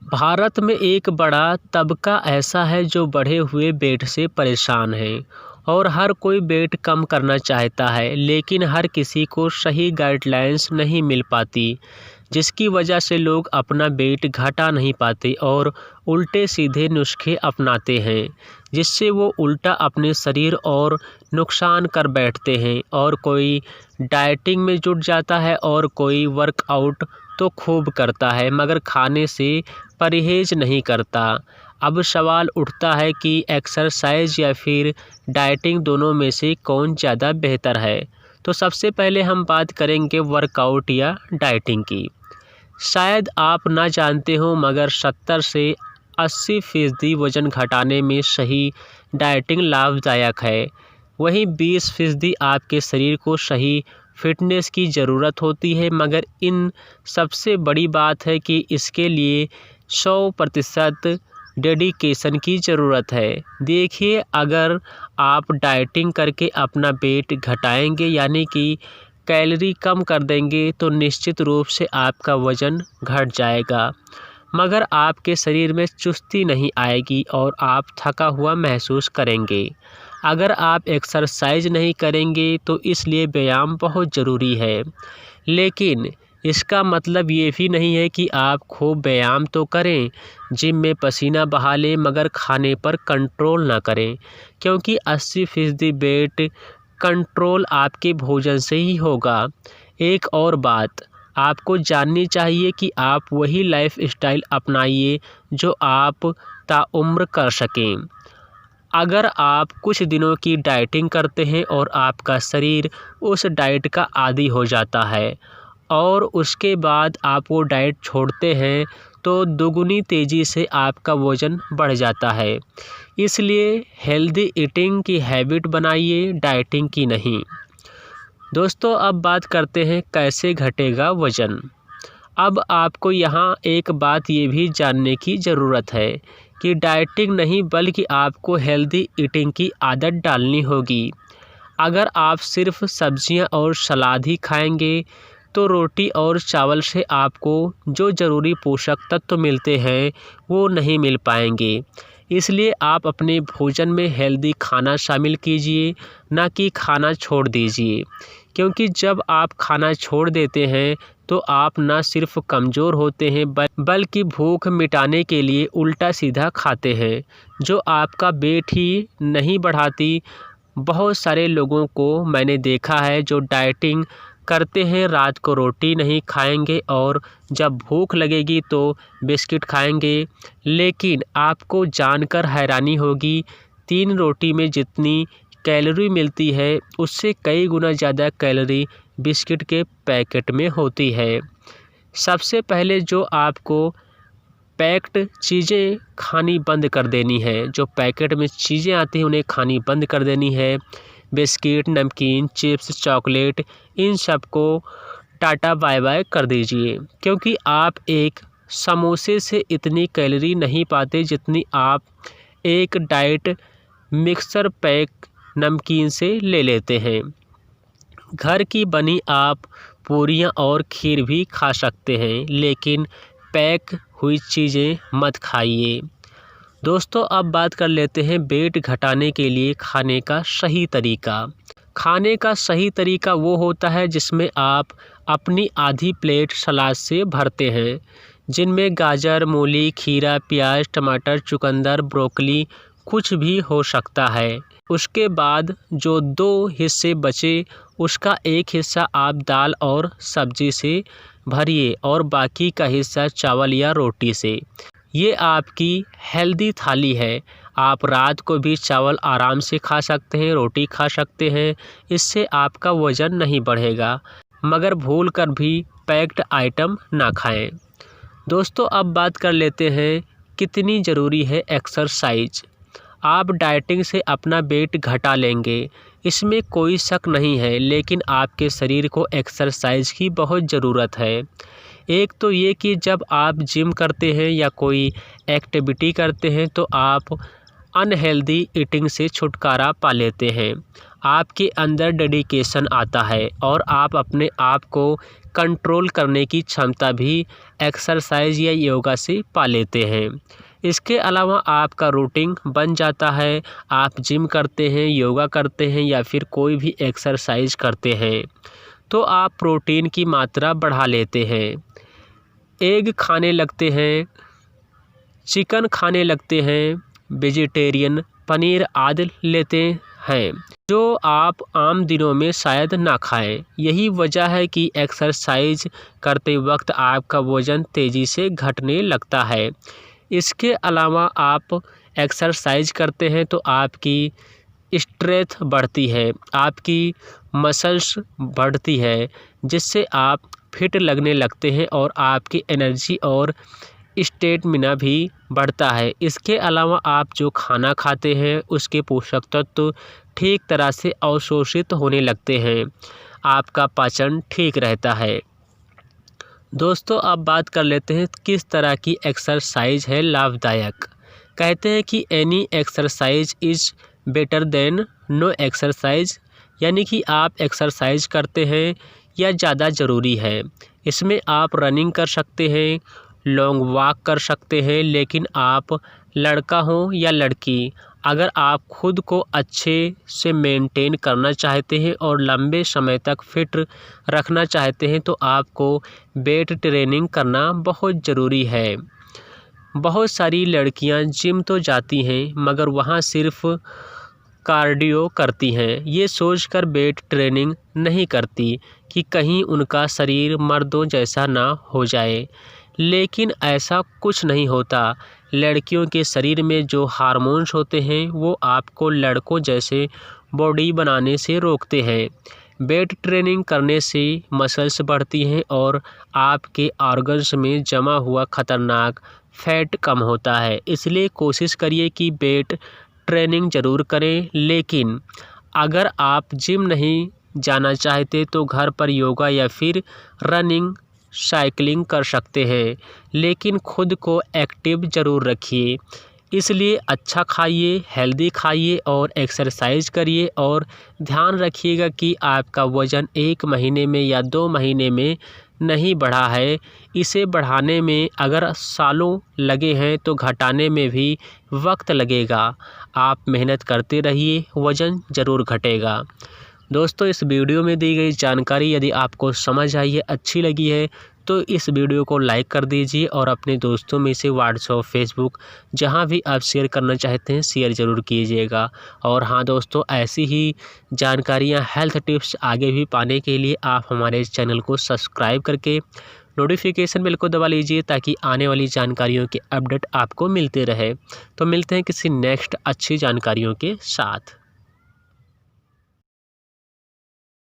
भारत में एक बड़ा तबका ऐसा है जो बढ़े हुए वेट से परेशान है और हर कोई वेट कम करना चाहता है, लेकिन हर किसी को सही गाइडलाइंस नहीं मिल पाती, जिसकी वजह से लोग अपना वेट घटा नहीं पाते और उल्टे सीधे नुस्खे अपनाते हैं, जिससे वो उल्टा अपने शरीर और नुकसान कर बैठते हैं। और कोई डाइटिंग में जुट जाता है और कोई वर्कआउट तो खूब करता है, मगर खाने से परहेज नहीं करता। अब सवाल उठता है कि एक्सरसाइज या फिर डाइटिंग, दोनों में से कौन ज़्यादा बेहतर है। तो सबसे पहले हम बात करेंगे वर्कआउट या डाइटिंग की। शायद आप ना जानते हो, मगर 70 से 80% वज़न घटाने में सही डाइटिंग लाभदायक है। वहीं 20% आपके शरीर को सही फिटनेस की ज़रूरत होती है, मगर इन सबसे बड़ी बात है कि इसके लिए 100% डेडिकेशन की ज़रूरत है। देखिए, अगर आप डाइटिंग करके अपना वेट घटाएंगे, यानी कि कैलोरी कम कर देंगे, तो निश्चित रूप से आपका वज़न घट जाएगा, मगर आपके शरीर में चुस्ती नहीं आएगी और आप थका हुआ महसूस करेंगे। अगर आप एक्सरसाइज नहीं करेंगे तो इसलिए व्यायाम बहुत ज़रूरी है, लेकिन इसका मतलब ये भी नहीं है कि आप खूब व्यायाम तो करें, जिम में पसीना बहा लें, मगर खाने पर कंट्रोल ना करें, क्योंकि 80% वेट कंट्रोल आपके भोजन से ही होगा। एक और बात आपको जाननी चाहिए कि आप वही लाइफस्टाइल अपनाइए जो आप ताउम्र कर सकें। अगर आप कुछ दिनों की डाइटिंग करते हैं और आपका शरीर उस डाइट का आदी हो जाता है और उसके बाद आप वो डाइट छोड़ते हैं, तो दोगुनी तेज़ी से आपका वज़न बढ़ जाता है। इसलिए हेल्दी ईटिंग की हैबिट बनाइए, डाइटिंग की नहीं। दोस्तों, अब बात करते हैं कैसे घटेगा वज़न। अब आपको यहाँ एक बात ये भी जानने की ज़रूरत है कि डाइटिंग नहीं, बल्कि आपको हेल्दी ईटिंग की आदत डालनी होगी। अगर आप सिर्फ सब्जियां और सलाद ही खाएंगे, तो रोटी और चावल से आपको जो ज़रूरी पोषक तत्व मिलते हैं वो नहीं मिल पाएंगे। इसलिए आप अपने भोजन में हेल्दी खाना शामिल कीजिए, ना कि खाना छोड़ दीजिए, क्योंकि जब आप खाना छोड़ देते हैं तो आप ना सिर्फ कमज़ोर होते हैं, बल्कि भूख मिटाने के लिए उल्टा सीधा खाते हैं, जो आपका वेट ही नहीं बढ़ाती। बहुत सारे लोगों को मैंने देखा है जो डाइटिंग करते हैं, रात को रोटी नहीं खाएंगे और जब भूख लगेगी तो बिस्किट खाएंगे, लेकिन आपको जानकर हैरानी होगी, 3 रोटी में जितनी कैलोरी मिलती है उससे कई गुना ज़्यादा कैलोरी बिस्किट के पैकेट में होती है। सबसे पहले जो आपको पैक्ड चीज़ें खानी बंद कर देनी है, जो पैकेट में चीज़ें आती हैं उन्हें खानी बंद कर देनी है। बिस्किट, नमकीन, चिप्स, चॉकलेट, इन सब को टाटा बाय बाय कर दीजिए, क्योंकि आप एक समोसे से इतनी कैलोरी नहीं पाते जितनी आप एक डाइट मिक्सर पैक नमकीन से ले लेते हैं। घर की बनी आप पूरियाँ और खीर भी खा सकते हैं, लेकिन पैक हुई चीज़ें मत खाइए। दोस्तों, अब बात कर लेते हैं वेट घटाने के लिए खाने का सही तरीका। खाने का सही तरीका वो होता है जिसमें आप अपनी आधी प्लेट सलाद से भरते हैं, जिनमें गाजर, मूली, खीरा, प्याज, टमाटर, चुकंदर, ब्रोकली कुछ भी हो सकता है। उसके बाद जो 2 हिस्से बचे, उसका एक हिस्सा आप दाल और सब्जी से भरिए और बाकी का हिस्सा चावल या रोटी से। ये आपकी हेल्दी थाली है। आप रात को भी चावल आराम से खा सकते हैं, रोटी खा सकते हैं, इससे आपका वज़न नहीं बढ़ेगा, मगर भूल कर भी पैक्ड आइटम ना खाएं। दोस्तों, अब बात कर लेते हैं कितनी ज़रूरी है एक्सरसाइज। आप डाइटिंग से अपना वेट घटा लेंगे, इसमें कोई शक नहीं है, लेकिन आपके शरीर को एक्सरसाइज की बहुत ज़रूरत है। एक तो ये कि जब आप जिम करते हैं या कोई एक्टिविटी करते हैं तो आप अनहेल्दी ईटिंग से छुटकारा पा लेते हैं। आपके अंदर डेडिकेशन आता है और आप अपने आप को कंट्रोल करने की क्षमता भी एक्सरसाइज या योगा से पा लेते हैं। इसके अलावा आपका रूटीन बन जाता है, आप जिम करते हैं, योगा करते हैं या फिर कोई भी एक्सरसाइज करते हैं तो आप प्रोटीन की मात्रा बढ़ा लेते हैं, एग खाने लगते हैं, चिकन खाने लगते हैं, वेजिटेरियन पनीर आदि लेते हैं जो आप आम दिनों में शायद ना खाएं। यही वजह है कि एक्सरसाइज करते वक्त आपका वज़न तेज़ी से घटने लगता है। इसके अलावा आप एक्सरसाइज करते हैं तो आपकी स्ट्रेंथ बढ़ती है, आपकी मसल्स बढ़ती है जिससे आप फिट लगने लगते हैं और आपकी एनर्जी और स्टेमिना भी बढ़ता है। इसके अलावा आप जो खाना खाते हैं उसके पोषक तत्व ठीक तरह से अवशोषित होने लगते हैं, आपका पाचन ठीक रहता है। दोस्तों अब बात कर लेते हैं किस तरह की एक्सरसाइज है लाभदायक। कहते हैं कि any exercise is better than no exercise, यानी कि आप एक्सरसाइज करते हैं या ज़्यादा ज़रूरी है। इसमें आप रनिंग कर सकते हैं, लॉन्ग वॉक कर सकते हैं, लेकिन आप लड़का हो या लड़की, अगर आप खुद को अच्छे से मेंटेन करना चाहते हैं और लंबे समय तक फिट रखना चाहते हैं तो आपको वेट ट्रेनिंग करना बहुत ज़रूरी है। बहुत सारी लड़कियां जिम तो जाती हैं मगर वहां सिर्फ कार्डियो करती हैं, ये सोचकर वेट ट्रेनिंग नहीं करती कि कहीं उनका शरीर मर्दों जैसा ना हो जाए, लेकिन ऐसा कुछ नहीं होता। लड़कियों के शरीर में जो हार्मोन्स होते हैं वो आपको लड़कों जैसे बॉडी बनाने से रोकते हैं। वेट ट्रेनिंग करने से मसल्स बढ़ती हैं और आपके ऑर्गन्स में जमा हुआ खतरनाक फैट कम होता है। इसलिए कोशिश करिए कि वेट ट्रेनिंग ज़रूर करें, लेकिन अगर आप जिम नहीं जाना चाहते तो घर पर योगा या फिर रनिंग साइकिलिंग कर सकते हैं, लेकिन खुद को एक्टिव ज़रूर रखिए। इसलिए अच्छा खाइए, हेल्दी खाइए और एक्सरसाइज करिए और ध्यान रखिएगा कि आपका वज़न 1 महीने में या 2 महीने में नहीं बढ़ा है। इसे बढ़ाने में अगर सालों लगे हैं तो घटाने में भी वक्त लगेगा। आप मेहनत करते रहिए, वज़न ज़रूर घटेगा। दोस्तों इस वीडियो में दी गई जानकारी यदि आपको समझ आई है, अच्छी लगी है तो इस वीडियो को लाइक कर दीजिए और अपने दोस्तों में से व्हाट्सएप, फेसबुक जहां भी आप शेयर करना चाहते हैं शेयर ज़रूर कीजिएगा। और हाँ दोस्तों, ऐसी ही जानकारियां, हेल्थ टिप्स आगे भी पाने के लिए आप हमारे चैनल को सब्सक्राइब करके नोटिफिकेशन बेल को दबा लीजिए ताकि आने वाली जानकारियों के अपडेट आपको मिलते रहे। तो मिलते हैं किसी नेक्स्ट अच्छी जानकारियों के साथ।